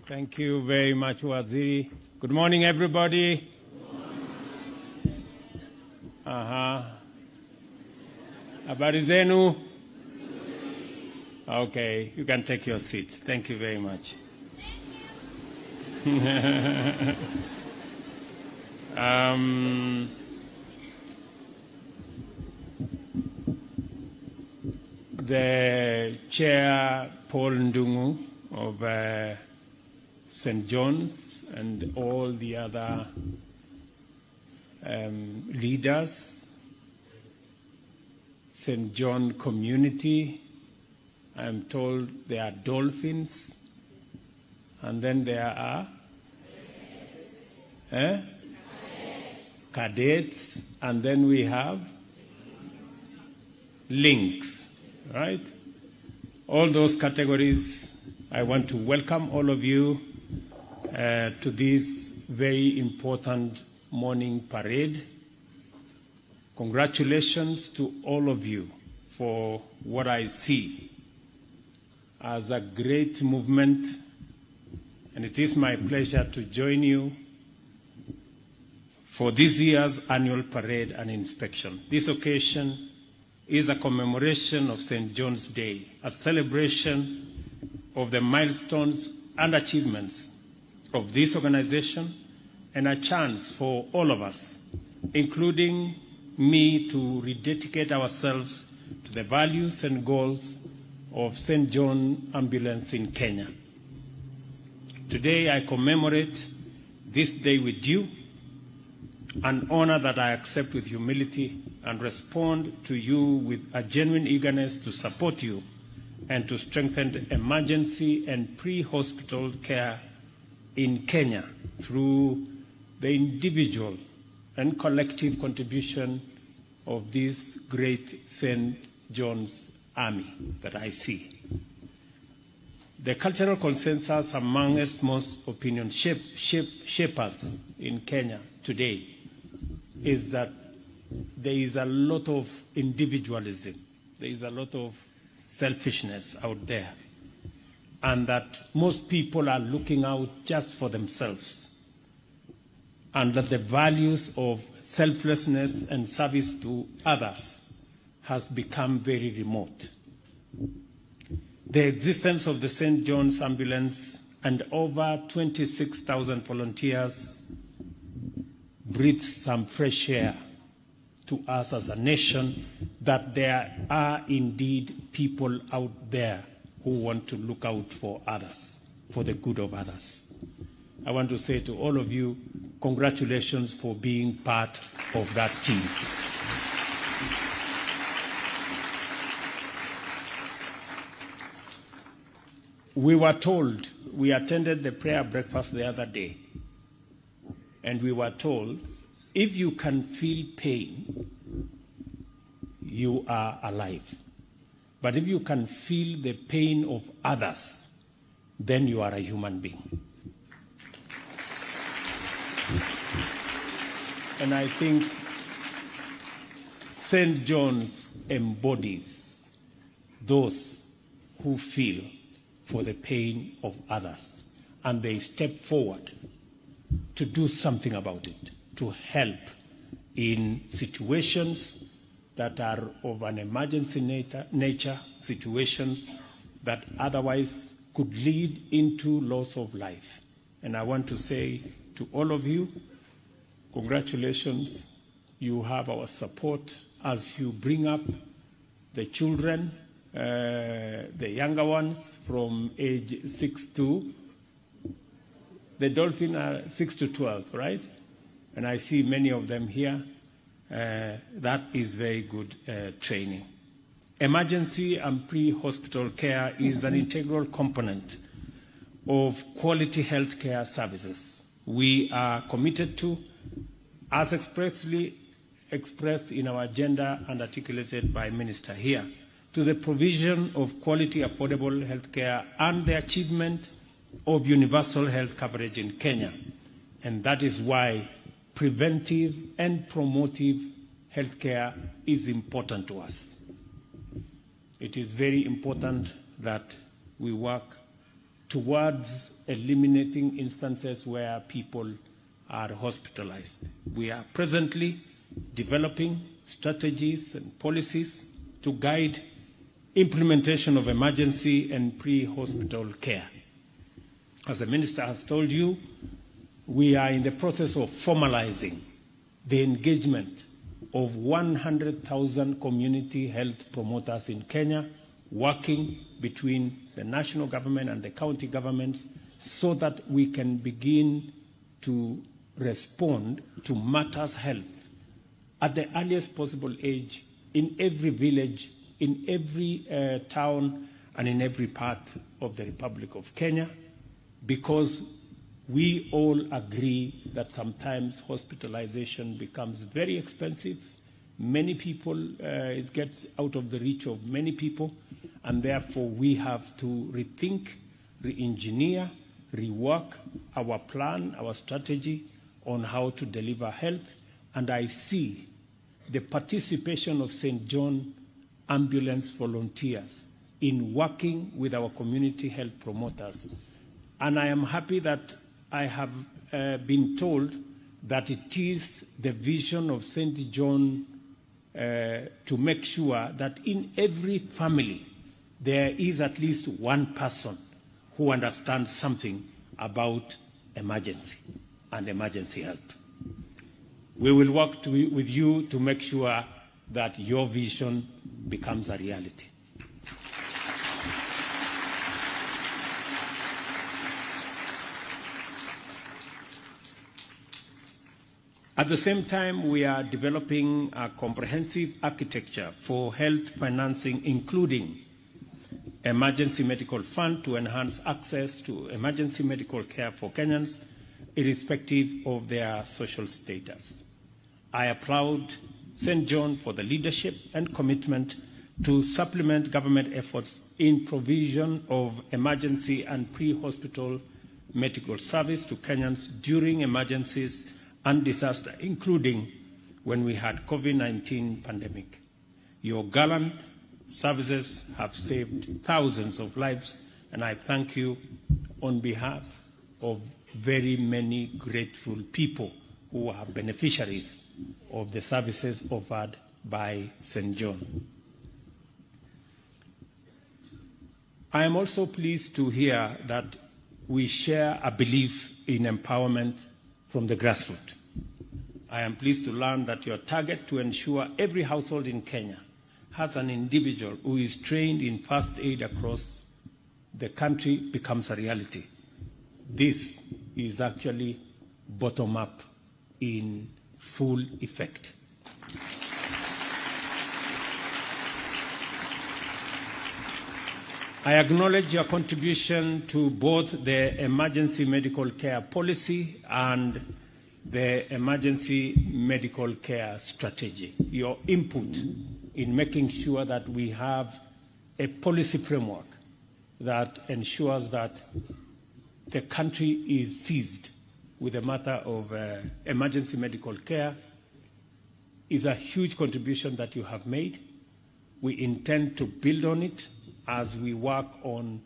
Thank you very much, Waziri. Good morning, everybody. Habari zenu? Okay, you can take your seats. Thank you very much. The Chair, Paul Ndungu of St. John's and all the other leaders, St. John community, I am told there are dolphins, and then there are cadets, and then we have links, right? All those categories, I want to welcome all of you to this very important morning parade. Congratulations to all of you for what I see as a great movement, and it is my pleasure to join you for this year's annual parade and inspection. This occasion is a commemoration of St. John's Day, a celebration of the milestones and achievements of this organization, and a chance for all of us, including me, to rededicate ourselves to the values and goals of St. John Ambulance in Kenya. Today I commemorate this day with you, an honor that I accept with humility and respond to you with a genuine eagerness to support you and to strengthen emergency and pre-hospital care in Kenya through the individual and collective contribution of this great St. John's Army that I see. The cultural consensus amongst most opinion shapers in Kenya today is that there is a lot of individualism, there is a lot of selfishness out there, and that most people are looking out just for themselves, and that the values of selflessness and service to others has become very remote. The existence of the St. John's Ambulance and over 26,000 volunteers breathes some fresh air to us as a nation, that there are indeed people out there who want to look out for others, for the good of others. I want to say to all of you, congratulations for being part of that team. We were told, we attended the prayer breakfast the other day, and we were told, if you can feel pain, you are alive. But if you can feel the pain of others, then you are a human being. And I think St. John's embodies those who feel for the pain of others, and they step forward to do something about it, to help in situations that are of an emergency nature, situations that otherwise could lead into loss of life. And I want to say to all of you, congratulations. You have our support as you bring up the children, the younger ones from age 6 to, the dolphin are 6 to 12, right? And I see many of them here. That is very good training. Emergency and pre-hospital care is an integral component of quality health care services. We are committed to, as expressly expressed in our agenda and articulated by Minister here, to the provision of quality, affordable health care and the achievement of universal health coverage in Kenya. And that is why preventive and promotive health care is important to us. It is very important that we work towards eliminating instances where people are hospitalized. We are presently developing strategies and policies to guide implementation of emergency and pre-hospital care. As the Minister has told you, we are in the process of formalizing the engagement of 100,000 community health promoters in Kenya, working between the national government and the county governments so that we can begin to respond to matters health at the earliest possible age in every village, in every town, and in every part of the Republic of Kenya, because we all agree that sometimes hospitalization becomes very expensive. Many people, it gets out of the reach of many people, and therefore we have to rethink, re-engineer, rework our plan, our strategy on how to deliver health. And I see the participation of St. John ambulance volunteers in working with our community health promoters. And I am happy that I have been told that it is the vision of St. John to make sure that in every family there is at least one person who understands something about emergency and emergency help. We will work with you to make sure that your vision becomes a reality. At the same time, we are developing a comprehensive architecture for health financing, including emergency medical fund to enhance access to emergency medical care for Kenyans, irrespective of their social status. I applaud St. John for the leadership and commitment to supplement government efforts in provision of emergency and pre-hospital medical service to Kenyans during emergencies and disaster, including when we had COVID-19 pandemic. Your gallant services have saved thousands of lives, and I thank you on behalf of very many grateful people who are beneficiaries of the services offered by St. John. I am also pleased to hear that we share a belief in empowerment from the grassroots. I am pleased to learn that your target to ensure every household in Kenya has an individual who is trained in first aid across the country becomes a reality. This is actually bottom-up in full effect. I acknowledge your contribution to both the emergency medical care policy and the emergency medical care strategy. Your input in making sure that we have a policy framework that ensures that the country is seized with the matter of emergency medical care is a huge contribution that you have made. We intend to build on it as we work on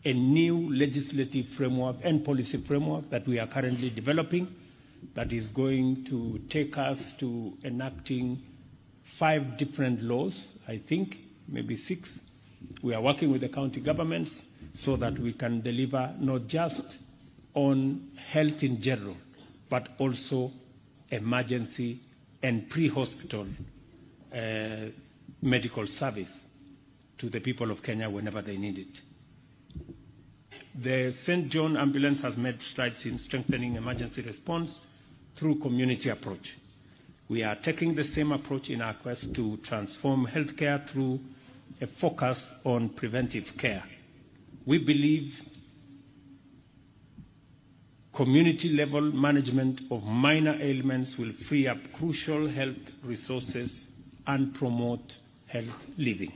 a new legislative framework and policy framework that we are currently developing that is going to take us to enacting 5 different laws, I think, maybe 6. We are working with the county governments so that we can deliver not just on health in general, but also emergency and pre-hospital medical service to the people of Kenya whenever they need it. The St. John ambulance has made strides in strengthening emergency response through community approach. We are taking the same approach in our quest to transform healthcare through a focus on preventive care. We believe community-level management of minor ailments will free up crucial health resources and promote health living.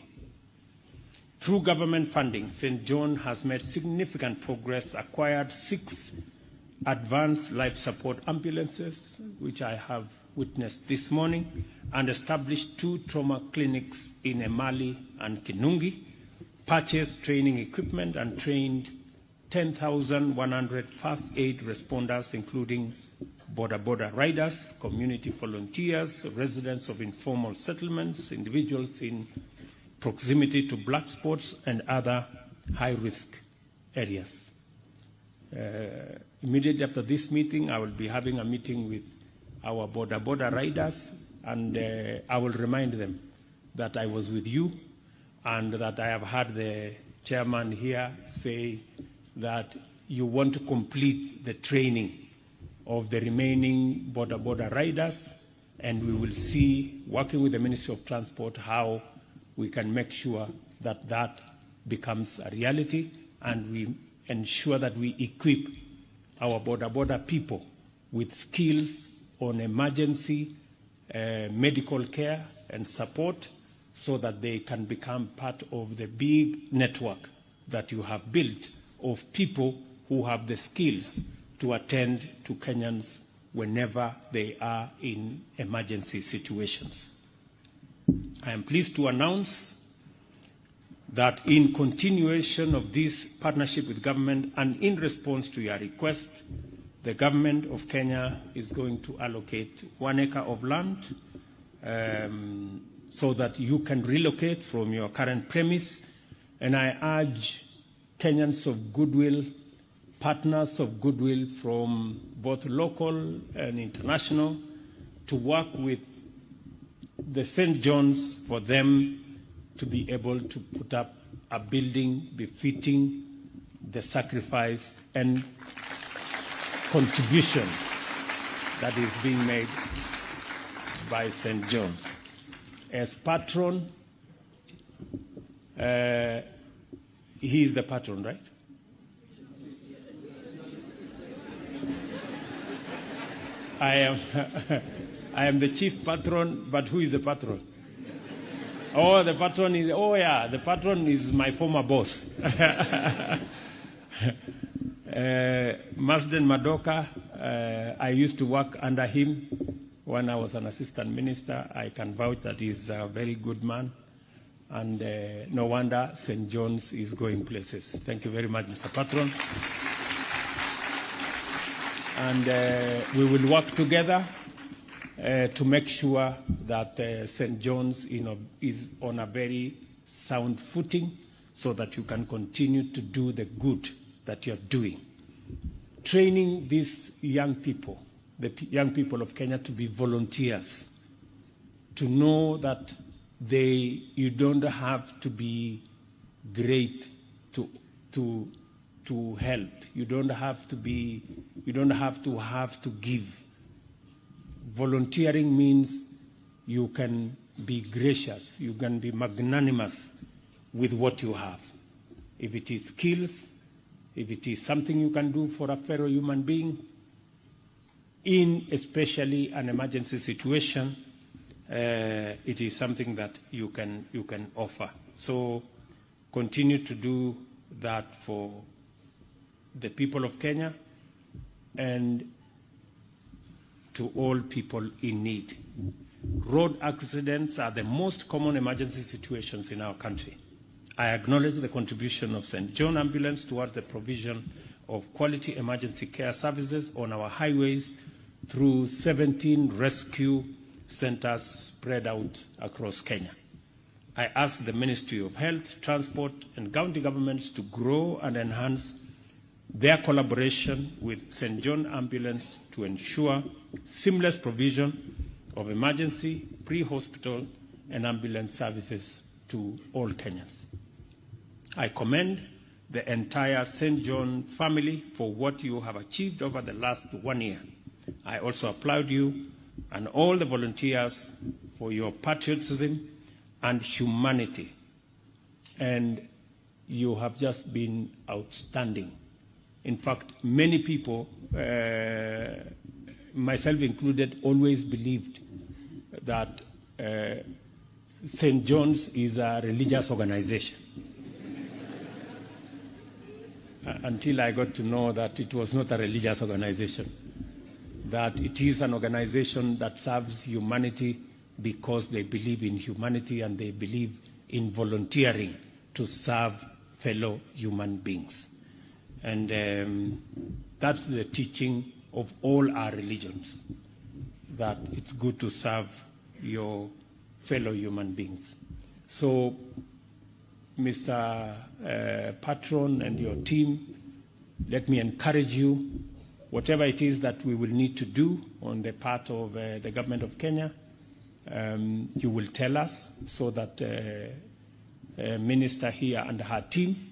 Through government funding, St. John has made significant progress, acquired 6 advanced life support ambulances, which I have witnessed this morning, and established 2 trauma clinics in Emali and Kinungi, purchased training equipment and trained 10,100 first aid responders, including border riders, community volunteers, residents of informal settlements, individuals in proximity to black spots, and other high-risk areas. Immediately after this meeting, I will be having a meeting with our border riders, and I will remind them that I was with you and that I have heard the chairman here say that you want to complete the training of the remaining border riders, and we will see, working with the Ministry of Transport, how we can make sure that that becomes a reality, and we ensure that we equip our border people with skills on emergency medical care and support, so that they can become part of the big network that you have built of people who have the skills to attend to Kenyans whenever they are in emergency situations. I am pleased to announce that in continuation of this partnership with government and in response to your request, the government of Kenya is going to allocate 1 acre of land so that you can relocate from your current premise. And I urge Kenyans of goodwill, partners of goodwill from both local and international, to work with the St. John's for them to be able to put up a building befitting the sacrifice and contribution that is being made by St. John. As patron, he is the patron, right? I am the chief patron, but who is the patron? Oh, the patron is, oh yeah, the patron is my former boss. Masten Madoka, I used to work under him when I was an assistant minister. I can vouch that he's a very good man. And no wonder St. John's is going places. Thank you very much, Mr. Patron. And we will work together to make sure that St. John's is on a very sound footing, so that you can continue to do the good that you're doing. Training these young people, the young people of Kenya, to be volunteers, to know that you don't have to be great to help. You don't have to give. Volunteering means you can be gracious, you can be magnanimous with what you have. If it is skills, if it is something you can do for a fellow human being, in especially an emergency situation, it is something that you can offer. So continue to do that for the people of Kenya and to all people in need. Road accidents are the most common emergency situations in our country. I acknowledge the contribution of St. John Ambulance towards the provision of quality emergency care services on our highways through 17 rescue centers spread out across Kenya. I ask the Ministry of Health, Transport, and county governments to grow and enhance their collaboration with St. John Ambulance to ensure seamless provision of emergency, pre-hospital, and ambulance services to all Kenyans. I commend the entire St. John family for what you have achieved over the last 1 year. I also applaud you and all the volunteers for your patriotism and humanity. And you have just been outstanding. In fact, many people, myself included, always believed that St. John's is a religious organization. Until I got to know that it was not a religious organization, that it is an organization that serves humanity because they believe in humanity and they believe in volunteering to serve fellow human beings. And that's the teaching of all our religions, that it's good to serve your fellow human beings. So, Mr. Patron and your team, let me encourage you, whatever it is that we will need to do on the part of the government of Kenya, you will tell us so that Minister here and her team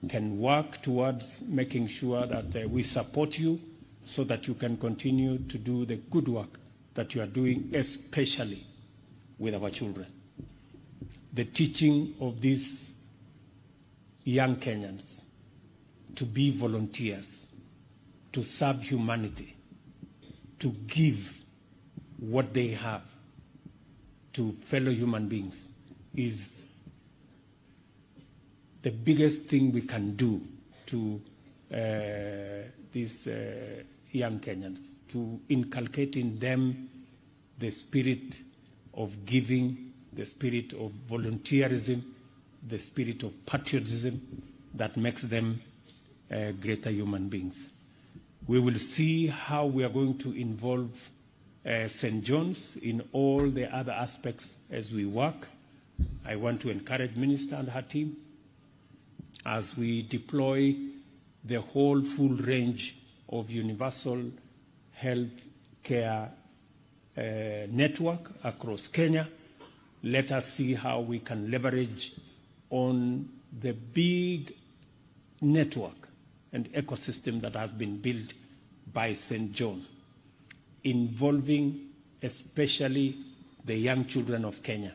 can work towards making sure that we support you so that you can continue to do the good work that you are doing, especially with our children. The teaching of these young Kenyans to be volunteers, to serve humanity, to give what they have to fellow human beings is the biggest thing we can do to these young Kenyans, to inculcate in them the spirit of giving, the spirit of volunteerism, the spirit of patriotism that makes them greater human beings. We will see how we are going to involve St. John's in all the other aspects as we work. I want to encourage Minister and her team as we deploy the whole full range of universal health care network across Kenya. Let us see how we can leverage on the big network and ecosystem that has been built by St. John, involving especially the young children of Kenya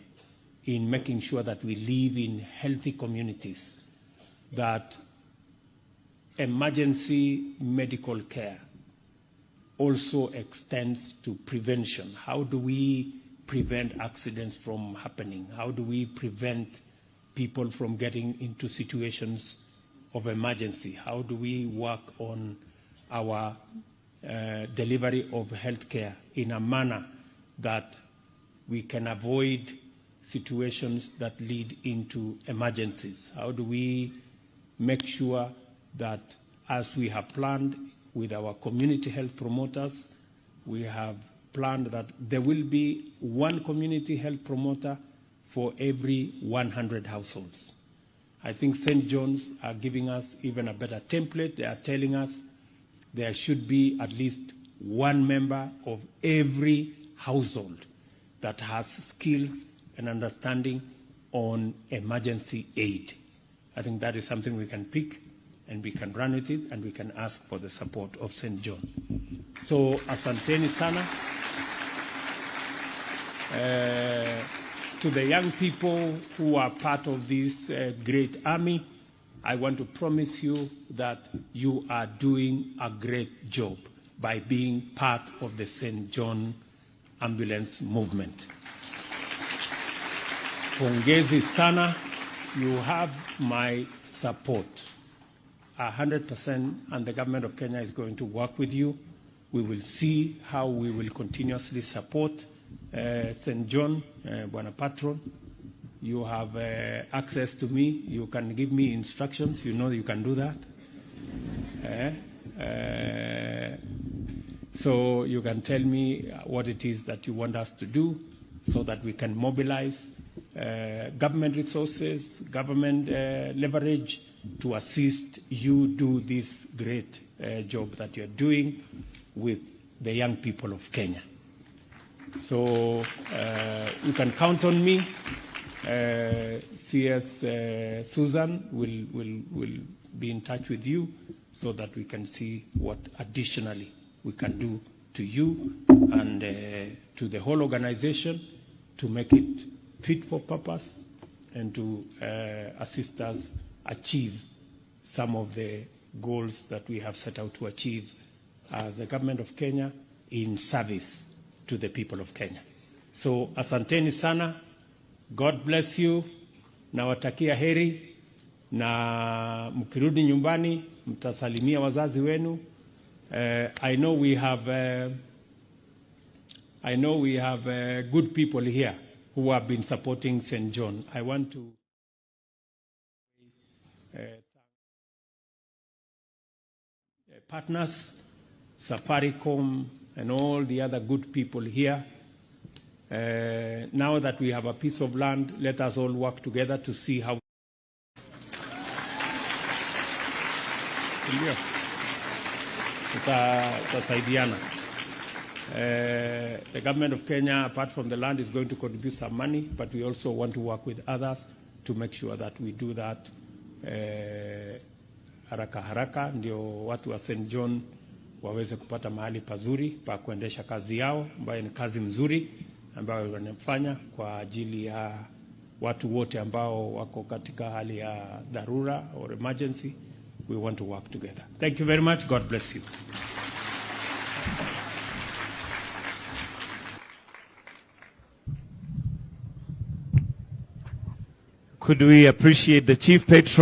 in making sure that we live in healthy communities, that emergency medical care also extends to prevention. How do we prevent accidents from happening? How do we prevent people from getting into situations of emergency? How do we work on our delivery of health care in a manner that we can avoid situations that lead into emergencies? How do we make sure that, as we have planned with our community health promoters, we have planned that there will be one community health promoter for every 100 households. I think St. John's are giving us even a better template. They are telling us there should be at least one member of every household that has skills and understanding on emergency aid. I think that is something we can pick and we can run with it and we can ask for the support of St. John. So, asanteni sana. To the young people who are part of this great army, I want to promise you that you are doing a great job by being part of the St. John ambulance movement. Pongezi sana, you have my support 100%, and the government of Kenya is going to work with you. We will see how we will continuously support St. John, Bwana Patron. You have access to me. You can give me instructions. You know you can do that. So you can tell me what it is that you want us to do so that we can mobilize government resources, government leverage to assist you do this great job that you're doing with the young people of Kenya. So you can count on me. CS Susan will be in touch with you so that we can see what additionally we can do to you and to the whole organization to make it fit for purpose and to assist us achieve some of the goals that we have set out to achieve as the government of Kenya in service to the people of Kenya. So asanteni sana. God bless you. Nawatakia heri na mkirudi nyumbani mtasalimia wazazi wenu. I know we have good people here who have been supporting St. John. I want to partners, Safaricom, and all the other good people here. Now that we have a piece of land, let us all work together to see how. Tutasaidiana. The government of Kenya, apart from the land, is going to contribute some money, but we also want to work with others to make sure that we do that haraka haraka, ndio watu wa St. John waweze kupata mahali pazuri pa kuendesha kazi yao, ambayo ni kazi mzuri ambayo wanafanya kwa ajili ya watu wote ambao wako katika hali ya dharura or emergency. We want to work together. Thank you very much. God bless you. Could we appreciate the chief patron?